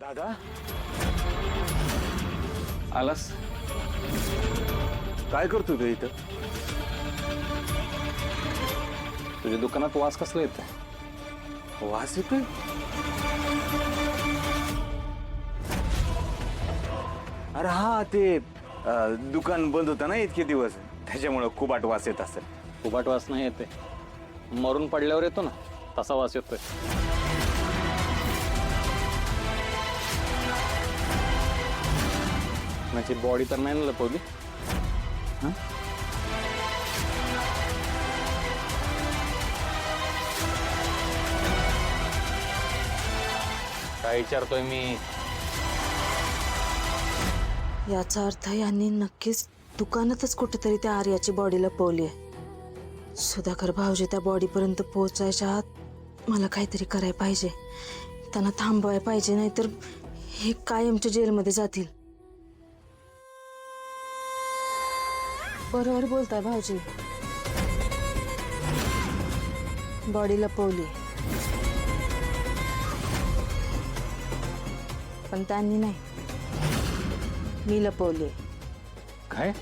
दादा आलास? काय करतो तू इथं? तुझ्या दुकानात वास कसला येतोय? वास येतोय? अरे हा ते दुकान बंद होतं ना इतके दिवस, त्याच्यामुळं खूप वास येत असेल. उबाट वास नाही येते, मरून पडल्यावर येतो ना तसा वास येतोय. माझी बॉडी तर नाही ना लपवली? काय विचारतोय मी? याचा अर्थ यांनी नक्कीच दुकानातच कुठेतरी त्या आर्याची बॉडी लपवली आहे. सुधाकर भाऊजी त्या बॉडीपर्यंत पोहोचायच्या आत मला काहीतरी करायला पाहिजे. त्यांना थांबवायला पाहिजे, नाहीतर हे कायमच्या जेलमध्ये जातील. बरोबर बोलताय भाऊजी, बॉडी लपवली पण त्यांनी नाही, मी लपवली. काय?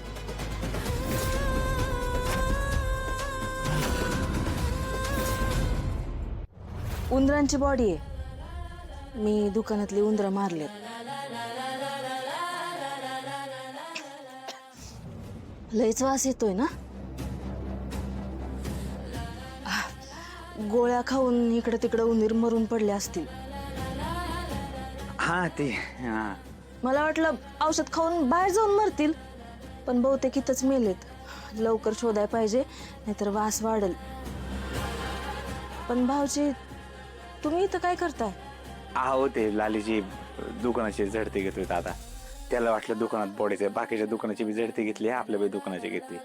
उंदरांची बॉडी आहे. मी दुकानातली उंदरं मारले. लयच वास येतोय ना? गोळ्या खाऊन इकडं तिकडं उंदीर मरून पडले असतील. हा ते हा मला वाटलं औषध खाऊन बाहेर जाऊन मरतील, पण बहुतेक इथंच मेलेत. लवकर शोधाय पाहिजे, नाहीतर वास वाढल. पण भाऊजी, तुम्ही इथं काय करताय? आहो ते लालीची दुकानाची झडती घेतोय दादा. त्याला वाटलं दुकानात बॉडीचे, बाकीच्या दुकानाची बी झडती घेतली, आपल्या बी दुकानाची घेतली.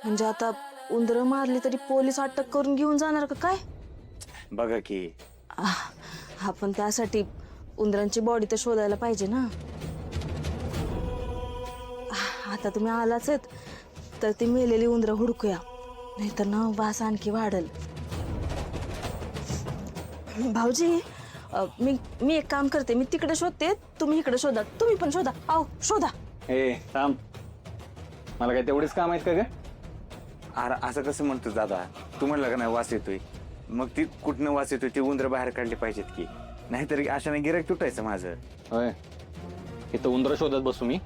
म्हणजे आता उंदरं मारली तरी पोलीस अटक करून घेऊन जाणार का काय? बघा की. हा, पण त्यासाठी उंदरांची बॉडी तर शोधायला पाहिजे ना. आता तुम्ही आलाच आहेत तर ती मेलेली उंदरं हुडकूया, नाहीतर ना वास आणखी वाढल. भाऊजी, मी एक काम करते, मी तिकडे शोधते, तुम्ही इकडे शोधा. तुम्ही पण शोधा. आओ शोधा. ए थांब, मला काय तेवढीच काम आहेत का ग? अरे असं कसं म्हणतो दादा? तू म्हणला का नाही वास येतोय, मग ती कुठनं वास येतोय? ती उंदरं बाहेर काढली पाहिजेत की, नाहीतरी अशाने गिऱ्हाईक तुटायचं माझं. होय, इथं उंदरं शोधत बसू मी?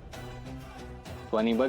तू आणि बघ